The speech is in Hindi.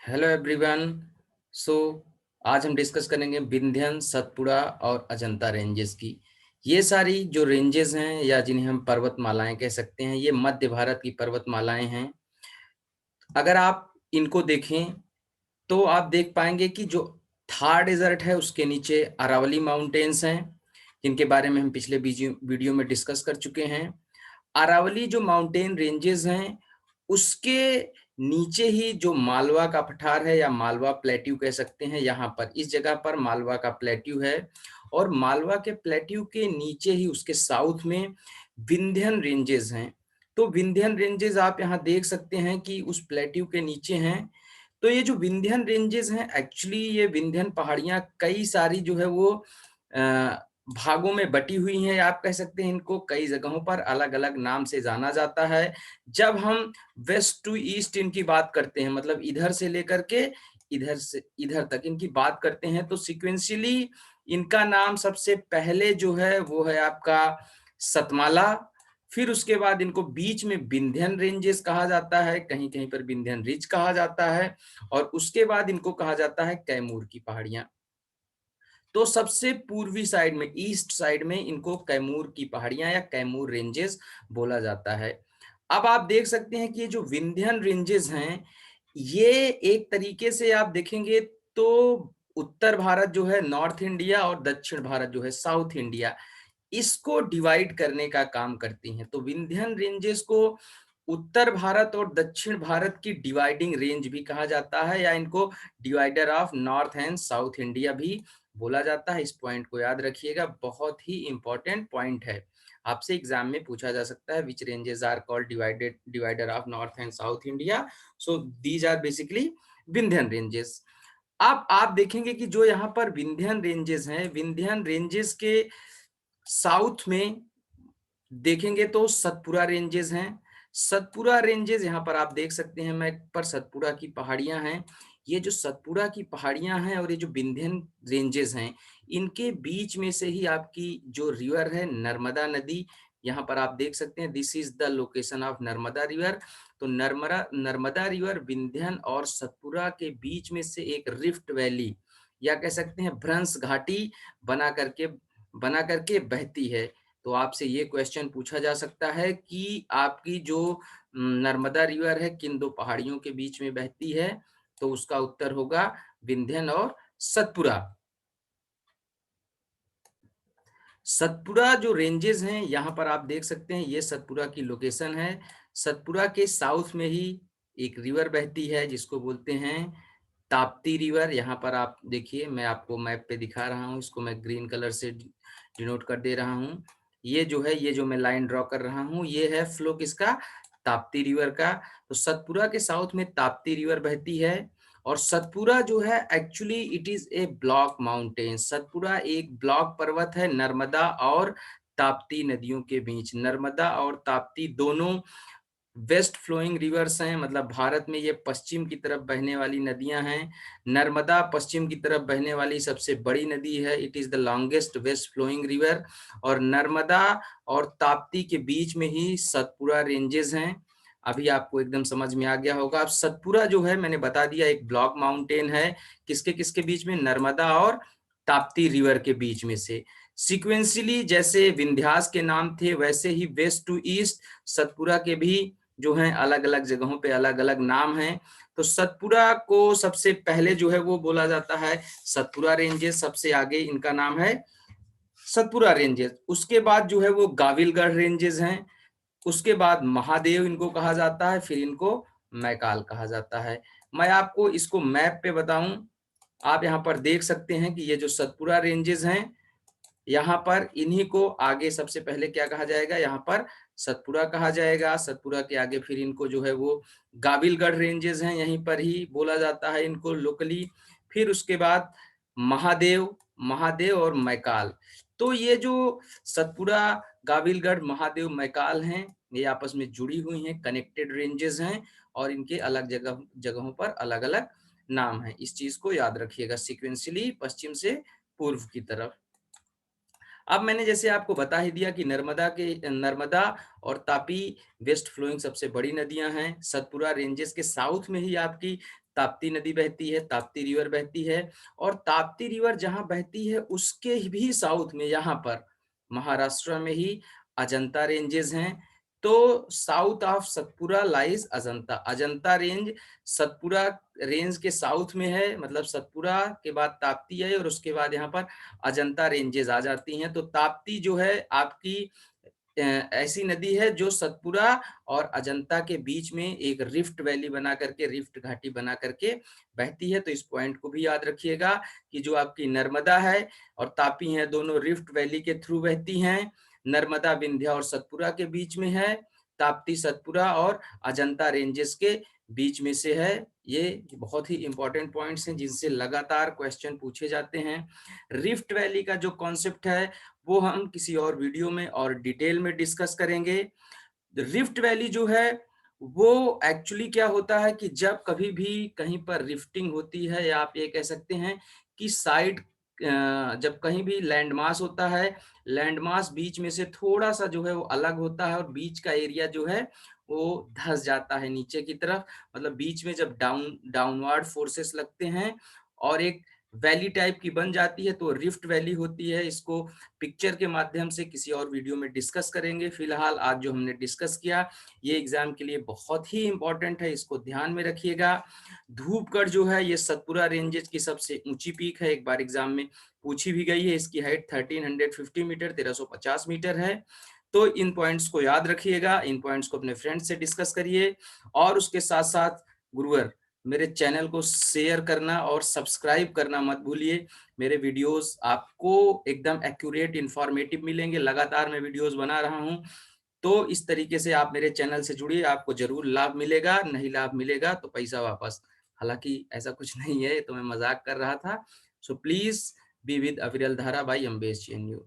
Hello everyone. सो आज हम डिस्कस करेंगे विंध्यन, सतपुड़ा और अजंता रेंजेस की। ये सारी जो रेंजेस हैं या जिन्हें हम पर्वतमालाएं कह सकते हैं, ये मध्य भारत की पर्वतमालाएं हैं। अगर आप इनको देखें तो आप देख पाएंगे कि जो थार डेजर्ट है उसके नीचे अरावली माउंटेन्स हैं, जिनके बारे में हम पिछले वीडियो में डिस्कस कर चुके हैं। अरावली जो माउंटेन रेंजेस हैं उसके नीचे ही जो मालवा का पठार है या मालवा प्लेट्यू कह सकते हैं, यहाँ पर इस जगह पर मालवा का प्लेट्यू है। और मालवा के प्लेट्यू के नीचे ही उसके साउथ में विंध्यन रेंजेस हैं। तो विंध्यन रेंजेस आप यहाँ देख सकते हैं कि उस प्लेट्यू के नीचे हैं। तो ये जो विंध्यन रेंजेस हैं, एक्चुअली ये विंध्यन पहाड़ियां कई सारी जो है वो भागों में बटी हुई हैं, या आप कह सकते हैं इनको कई जगहों पर अलग अलग नाम से जाना जाता है। जब हम वेस्ट टू ईस्ट इनकी बात करते हैं, मतलब इधर से लेकर के इधर से इधर तक इनकी बात करते हैं, तो सिक्वेंशियली इनका नाम सबसे पहले जो है वो है आपका सतमाला। फिर उसके बाद इनको बीच में विंध्यन रेंजेस कहा जाता है, कहीं कहीं पर विंध्यन रिज कहा जाता है, और उसके बाद इनको कहा जाता है कैमूर की पहाड़ियां। तो सबसे पूर्वी साइड में, ईस्ट साइड में, इनको कैमूर की पहाड़ियां या कैमूर रेंजेस बोला जाता है। अब आप देख सकते हैं कि ये जो विंध्यन रेंजेस हैं, ये एक तरीके से आप देखेंगे तो उत्तर भारत जो है नॉर्थ इंडिया और दक्षिण भारत जो है साउथ इंडिया, इसको डिवाइड करने का काम करती हैं। तो विंध्यन रेंजेस को उत्तर भारत और दक्षिण भारत की डिवाइडिंग रेंज भी कहा जाता है, या इनको divider of north and south India भी बोला जाता है। इस पॉइंट को याद रखिएगा, बहुत ही इंपॉर्टेंट पॉइंट है। आपसे एग्जाम में पूछा जा सकता है which ranges are called divider of north and south India. So these are basically Vindhyan ranges. अब आप देखेंगे कि जो यहाँ पर विंध्यन रेंजेस हैं, विंध्यन रेंजेस के साउथ में देखेंगे तो सतपुरा रेंजेस हैं। सतपुरा रेंजेस यहाँ पर आप देख सकते हैं मैप पर, सतपुरा की पहाड़ियां हैं। ये जो सतपुरा की पहाड़ियां हैं और ये जो विंध्यन रेंजेस हैं, इनके बीच में से ही आपकी जो रिवर है नर्मदा नदी, यहाँ पर आप देख सकते हैं this is the location of Narmada river. तो नर्मदा रिवर विंध्यन और सतपुरा के बीच में से एक रिफ्ट वैली या कह सकते हैं भ्रंश घाटी बना करके बहती है। तो आपसे ये क्वेश्चन पूछा जा सकता है कि आपकी जो नर्मदा रिवर है किन दो पहाड़ियों के बीच में बहती है, तो उसका उत्तर होगा विंध्यन और सतपुरा। सतपुरा जो रेंजेस हैं यहाँ पर आप देख सकते हैं, ये सतपुरा की लोकेशन है। सतपुरा के साउथ में ही एक रिवर बहती है जिसको बोलते हैं ताप्ती रिवर। यहाँ पर आप देखिए, मैं आपको मैप पे दिखा रहा हूँ, इसको मैं ग्रीन कलर से डिनोट कर दे रहा हूँ। ये जो है, ये जो मैं लाइन ड्रॉ कर रहा हूँ, ये है फ्लो किसका, ताप्ती रिवर का। तो सतपुरा के साउथ में ताप्ती रिवर बहती है। और सतपुरा जो है actually it is a block mountain. Satpura एक ब्लॉक पर्वत है नर्मदा और ताप्ती नदियों के बीच। नर्मदा और ताप्ती दोनों वेस्ट फ्लोइंग रिवर्स हैं, मतलब भारत में ये पश्चिम की तरफ बहने वाली नदियां हैं। नर्मदा पश्चिम की तरफ बहने वाली सबसे बड़ी नदी है, it is the longest west flowing river. और नर्मदा और ताप्ती के बीच में ही सतपुरा रेंजेस हैं। अभी आपको एकदम समझ में आ गया होगा। अब सतपुरा जो है मैंने बता दिया एक ब्लॉक माउंटेन है, किसके किसके बीच में, नर्मदा और ताप्ती रिवर के बीच में से। सिक्वेंशियली जैसे विंध्यास के नाम थे, वैसे ही वेस्ट टू ईस्ट सतपुरा के भी जो हैं अलग अलग जगहों पे अलग अलग नाम हैं। तो सतपुरा को सबसे पहले जो है वो बोला जाता है सतपुरा रेंजेस, सबसे आगे इनका नाम है सतपुरा रेंजेस। उसके बाद जो है वो गाविलगढ़ रेंजेस हैं। उसके बाद महादेव इनको कहा जाता है, फिर इनको मैकाल कहा जाता है। मैं आपको इसको मैप पे बताऊं, आप यहाँ पर देख सकते हैं कि ये जो सतपुरा रेंजेस हैं, यहाँ पर इन्हीं को आगे सबसे पहले क्या कहा जाएगा, यहाँ पर सतपुरा कहा जाएगा। सतपुरा के आगे फिर इनको जो है वो गाविलगढ़ रेंजेस हैं, यहीं पर ही बोला जाता है इनको लोकली। फिर उसके बाद महादेव, महादेव और मैकाल। तो ये जो सतपुरा, गाविलगढ़, महादेव, मैकाल हैं, ये आपस में जुड़ी हुई हैं, कनेक्टेड रेंजेस हैं, और इनके अलग जगहों पर अलग अलग नाम है। इस चीज को याद रखिएगा, सिक्वेंशियली पश्चिम से पूर्व की तरफ। अब मैंने जैसे आपको बता ही दिया कि नर्मदा और तापी वेस्ट फ्लोइंग सबसे बड़ी नदियां हैं। सतपुरा रेंजेस के साउथ में ही आपकी ताप्ती नदी बहती है, ताप्ती रिवर बहती है। और ताप्ती रिवर जहां बहती है उसके भी साउथ में यहाँ पर महाराष्ट्र में ही अजंता रेंजेस हैं। तो south of Satpura lies Ajanta. Ajanta range Satpura range के साउथ में है, मतलब सतपुरा के बाद ताप्ती है और उसके बाद यहाँ पर अजंता रेंजेस आ जाती हैं। तो ताप्ती जो है आपकी ऐसी नदी है जो सतपुरा और अजंता के बीच में एक रिफ्ट वैली बना करके, रिफ्ट घाटी बना करके बहती है। तो इस पॉइंट को भी याद रखिएगा कि जो आपकी नर्मदा है और तापी है, दोनों रिफ्ट वैली के थ्रू बहती हैं। नर्मदा विंध्या और सतपुरा के बीच में है, ताप्ती सतपुरा और अजंता रेंजेस के बीच में से है। ये बहुत ही इंपॉर्टेंट पॉइंट्स हैं जिनसे लगातार क्वेश्चन पूछे जाते हैं। रिफ्ट वैली का जो कॉन्सेप्ट है वो हम किसी और वीडियो में और डिटेल में डिस्कस करेंगे। रिफ्ट वैली जो है वो एक्चुअली क्या होता है कि जब कभी भी कहीं पर रिफ्टिंग होती है, या आप ये कह सकते हैं कि साइड, जब कहीं भी लैंड मास होता है, लैंड मास बीच में से थोड़ा सा जो है वो अलग होता है और बीच का एरिया जो है वो धंस जाता है नीचे की तरफ। मतलब बीच में जब डाउनवर्ड फोर्सेस लगते हैं और एक वैली टाइप की बन जाती है तो रिफ्ट वैली होती है। इसको पिक्चर के माध्यम से किसी और वीडियो में डिस्कस करेंगे। फिलहाल आज जो हमने डिस्कस किया ये एग्जाम के लिए बहुत ही इंपॉर्टेंट है, इसको ध्यान में रखिएगा। धूपगढ़ जो है ये सतपुरा रेंजेस की सबसे ऊंची पीक है, एक बार एग्जाम में पूछी भी गई है। इसकी हाइट 1350 मीटर 1350 मीटर है। तो इन पॉइंट्स को याद रखिएगा, इन पॉइंट्स को अपने फ्रेंड से डिस्कस करिए और उसके साथ साथ गुरुवर मेरे चैनल को शेयर करना और सब्सक्राइब करना मत भूलिए। मेरे वीडियोस आपको एकदम एक्यूरेट इंफॉर्मेटिव मिलेंगे, लगातार मैं वीडियोस बना रहा हूं। तो इस तरीके से आप मेरे चैनल से जुड़िए, आपको जरूर लाभ मिलेगा। नहीं लाभ मिलेगा तो पैसा वापस। हालांकि ऐसा कुछ नहीं है, तो मैं मजाक कर रहा था। सो प्लीज बी विद अविरल धारा बाई अम्बेश JNU।